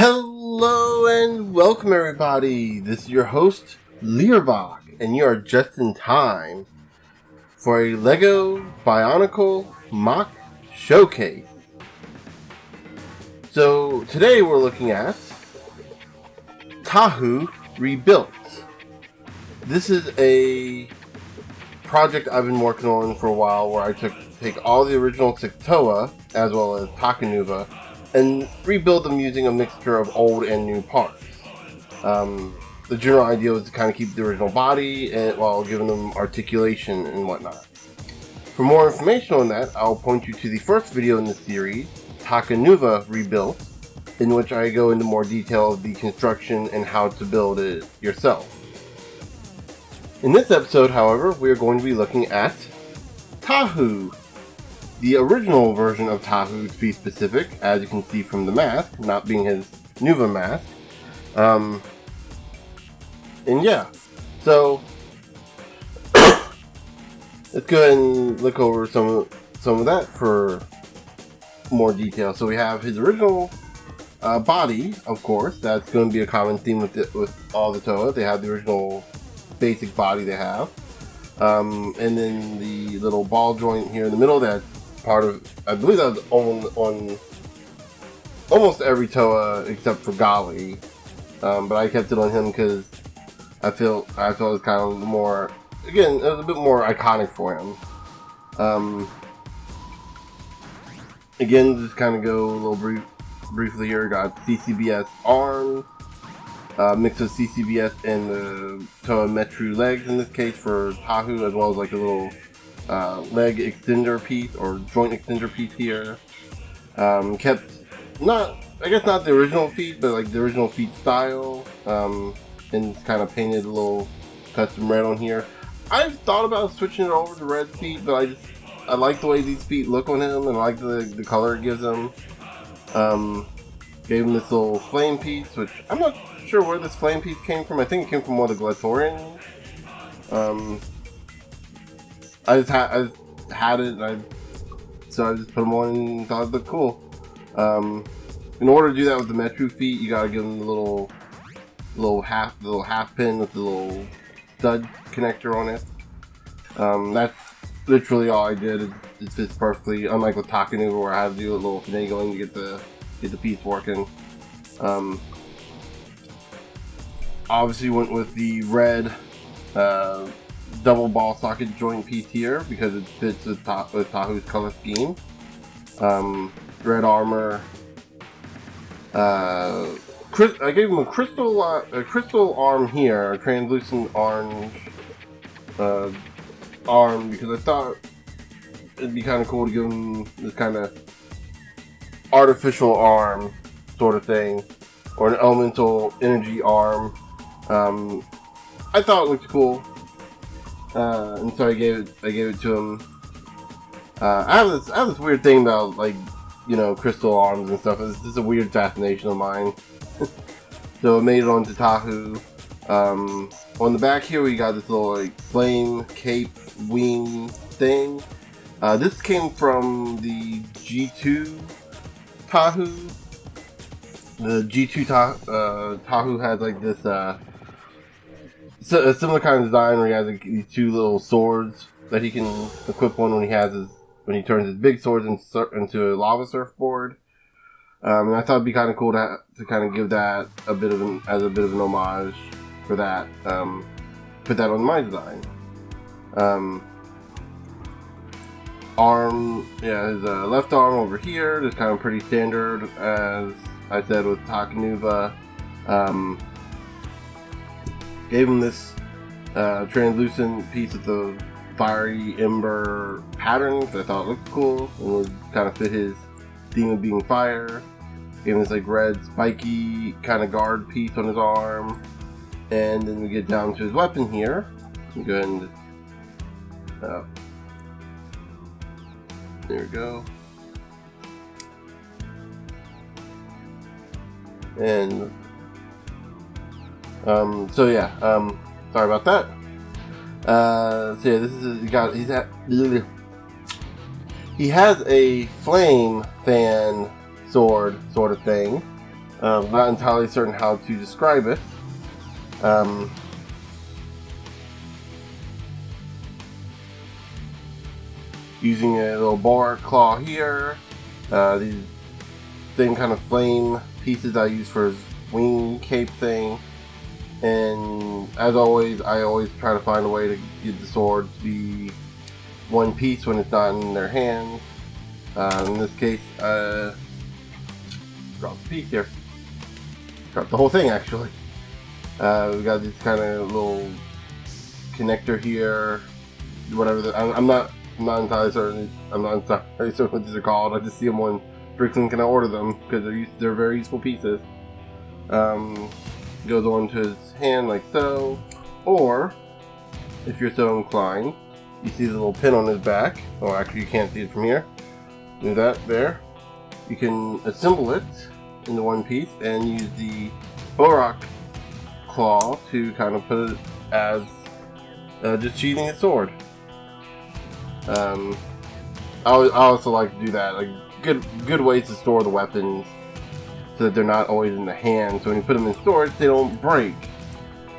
Hello and welcome everybody, this is your host Learbach, and you are just in time for a LEGO Bionicle MOC showcase. So today we're looking at Tahu ReBuilt. This is a project I've been working on for a while where I take all the original Toa as well as Tahu and rebuild them using a mixture of old and new parts. The general idea was to kind of keep the original body while giving them articulation and whatnot. For more information on that, I'll point you to the first video in the series, Tahu ReBuilt, in which I go into more detail of the construction and how to build it yourself. In this episode, however, we are going to be looking at Tahu, the original version of Tahu to be specific, as you can see from the mask, not being his Nuva mask. And yeah, so let's go ahead and look over some of that for more detail. So we have his original body, of course. That's going to be a common theme with all the Toa. They have the original basic body they have, and then the little ball joint here in the middle. That's part of, I believe that was on almost every Toa except for Gali, but I kept it on him because I felt it was kind of more, again, it was a bit more iconic for him. Again, just kind of go a little briefly here. Got CCBS arms, mix of CCBS and the Toa Metru legs in this case for Tahu, as well as like a little leg extender piece or joint extender piece here. Kept not the original feet, but like the original feet style, and kind of painted a little custom red on here. I've thought about switching it over to red feet, but I like the way these feet look on him, and I like the color it gives him. Gave him this little flame piece, which I'm not sure where this flame piece came from. I think it came from one of the Glatorians. I just had it, so I just put them on and thought it looked cool. In order to do that with the Metru feet, you gotta give them the little half pin with the little stud connector on it. That's literally all I did. It fits perfectly, unlike with Tahu where I had to do a little finagling to get the piece working. Obviously went with the red double ball socket joint piece here because it fits with Tahu's color scheme. Red armor. I gave him a crystal arm here, a translucent orange arm, because I thought it'd be kind of cool to give him this kind of artificial arm sort of thing, or an elemental energy arm. I thought it looked cool. And so I gave it to him. I have this weird thing about, like, you know, crystal arms and stuff. It's just a weird fascination of mine. So I made it onto Tahu. On the back here we got this little like flame cape wing thing. This came from the G2 Tahu. The G2 Tahu has like this a similar kind of design where he has like these two little swords that he can equip on when he turns his big swords into a lava surfboard. And I thought it'd be kind of cool to kind of give that a bit of an homage for that. Put that on my design. Arm, yeah, his left arm over here, just kind of pretty standard, as I said with Tahu. Gave him this translucent piece with the fiery ember pattern, which I thought looked cool and would kind of fit his theme of being fire. Gave him this like red spiky kind of guard piece on his arm. And then we get down to his weapon here. Go ahead and just, there we go. And so yeah, sorry about that. So yeah, this is he has a flame fan sword sort of thing. Not entirely certain how to describe it. Using a little bar claw here. These same kind of flame pieces I use for his wing cape thing. And as always, I always try to find a way to get the sword to be one piece when it's not in their hands. In this case, drop the piece here. Drop the whole thing, actually. We got this kind of little connector here. Whatever. I'm not entirely certain. I'm not entirely certain what these are called. I just see them on Bricklink and I order them because they're very useful pieces. Goes on to his hand like so, or if you're so inclined, you see the little pin on his back. Oh, actually, you can't see it from here. Do that there. You can assemble it into one piece and use the Borak claw to kind of put it as just sheathing a sword. I also like to do that. Like good ways to store the weapons so that they're not always in the hand. So when you put them in storage, they don't break.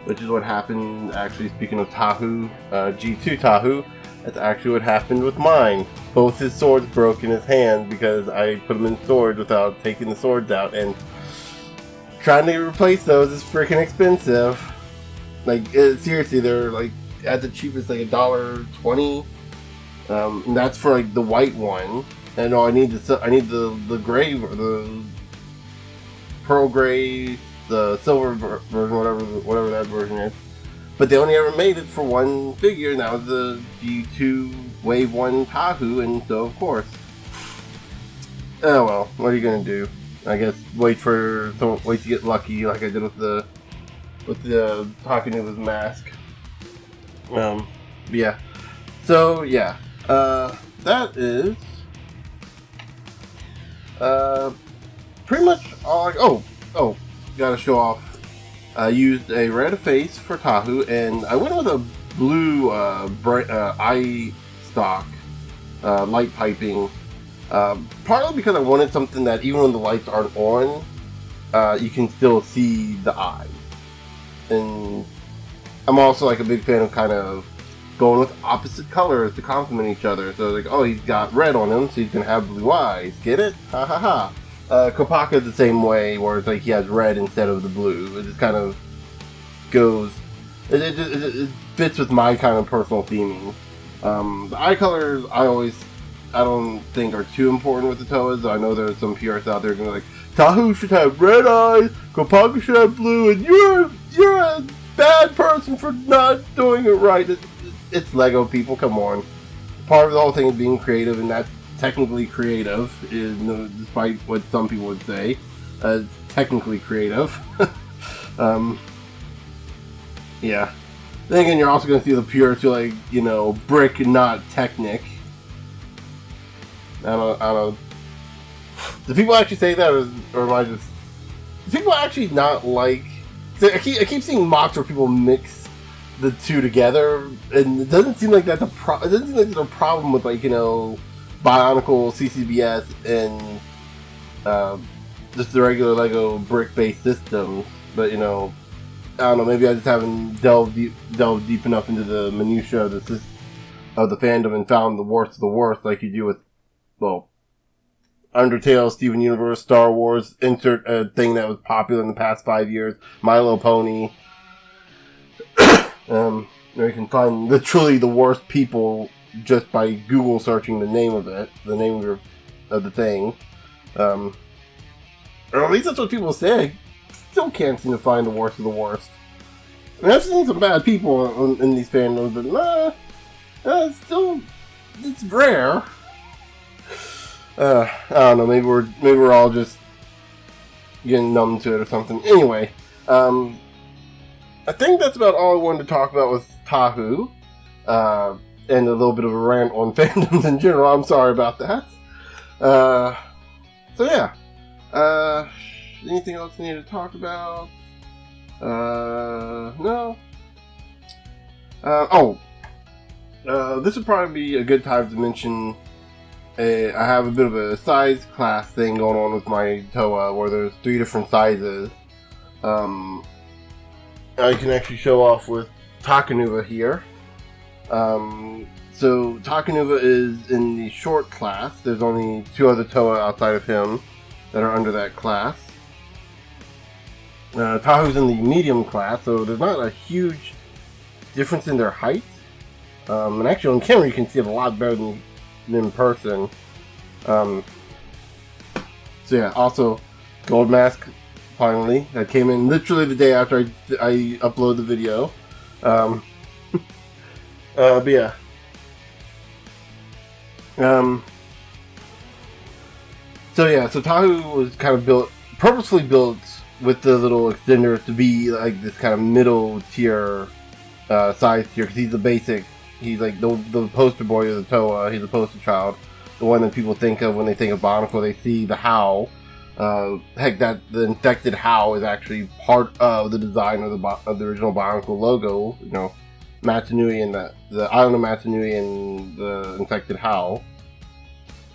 Which is what happened, actually, speaking of Tahu, G2 Tahu, that's actually what happened with mine. Both his swords broke in his hand because I put them in storage without taking the swords out, and trying to replace those is freaking expensive. Like, seriously, they're like, at the cheapest, like $1.20. And that's for like the white one. And I need the gray, the pearl gray, the silver version, whatever that version is. But they only ever made it for one figure, and that was the G2 Wave 1 Tahu, and so of course. Oh well, what are you gonna do? I guess wait to get lucky, like I did with the Takenuva's mask. Yeah. So yeah, that is pretty much all. Oh, gotta show off. I used a red face for Tahu, and I went with a blue eye stock light piping. Partly because I wanted something that even when the lights aren't on, you can still see the eyes. And I'm also like a big fan of kind of going with opposite colors to complement each other. So like, oh, he's got red on him, so he's gonna have blue eyes. Get it? Ha ha ha. Kopaka's the same way, where it's like he has red instead of the blue. It just kind of goes. It fits with my kind of personal theming. The eye colors, I don't think are too important with the Toas. I know there's some purists out there going like, Tahu should have red eyes, Kopaka should have blue, and you're a bad person for not doing it right. It's Lego, people. Come on. Part of the whole thing is being creative, and that's technically creative, despite what some people would say. It's technically creative. Yeah. Then again, you're also going to see the purists who like, brick, not Technic. I don't know. Do people actually say that, or am I just... Do people actually not like... I keep seeing MOCs where people mix the two together, and it doesn't seem like that's a problem. It doesn't seem like there's a problem with, like, Bionicle, CCBS, and just the regular Lego brick-based systems. But, I don't know, maybe I just haven't delved deep enough into the minutiae of the fandom and found the worst of the worst, like you do with, well, Undertale, Steven Universe, Star Wars, insert a thing that was popular in the past 5 years, My Little Pony. You can find literally the worst people just by Google searching the name of it, the name of the thing. Or at least that's what people say. Still can't seem to find the worst of the worst. I mean, I've seen some bad people in these fandoms, but it's rare. I don't know. Maybe we're all just getting numb to it or something. Anyway, I think that's about all I wanted to talk about with Tahu, and a little bit of a rant on fandoms in general. I'm sorry about that. So yeah. Anything else I need to talk about? No. This would probably be a good time to mention I have a bit of a size class thing going on with my Toa, where there's 3 different sizes. I can actually show off with Tahu here. So Tahu is in the short class. There's only 2 other Toa outside of him that are under that class. Tahu's in the medium class, so there's not a huge difference in their height. And actually on camera you can see it a lot better than in person. So yeah, also gold mask finally. That came in literally the day after I uploaded the video. But yeah. So yeah, so Tahu was kind of purposefully built with the little extenders to be like this kind of middle tier size tier, because he's the basic. He's like the poster boy of the Toa. He's the poster child, the one that people think of when they think of Bionicle. They see the How. Heck, that the infected How is actually part of the design of the original Bionicle logo. You know, Matanui and the island of Matanui and the infected How.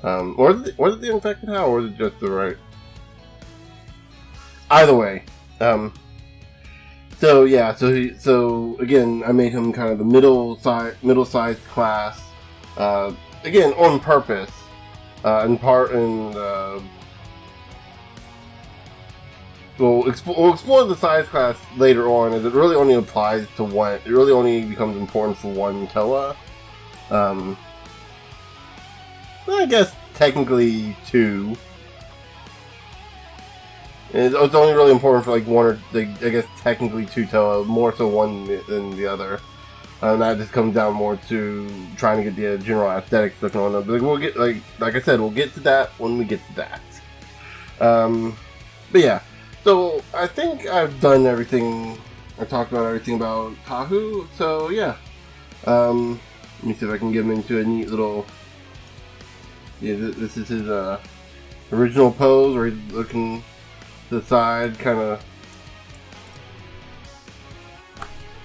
Was it the infected How, or was it just the right? Either way. So yeah, so again, I made him kind of the middle-sized class. Again, on purpose. We'll explore the size class later on, as it really only applies to one. It really only becomes important for one Toa. I guess technically 2. It's only really important for like 1 or I guess technically 2 Toa, more so one than the other. And that just comes down more to trying to get the general aesthetics looking on them. But we'll get like I said, we'll get to that when we get to that. But yeah, so I think I've done everything. I talked about everything about Tahu. So yeah, let me see if I can get him into a neat little. Yeah, this is his original pose where he's looking to the side, kind of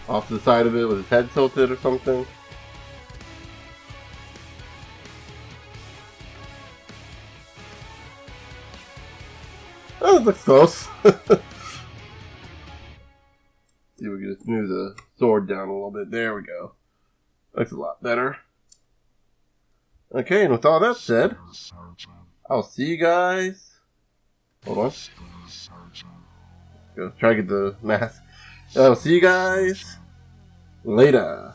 off to the side of it with his head tilted or something. Oh, it looks close. See if we can just move the sword down a little bit. There we go. Looks a lot better. Okay, and with all that said, I'll see you guys. Hold on. Go try to get the mask. I'll see you guys later.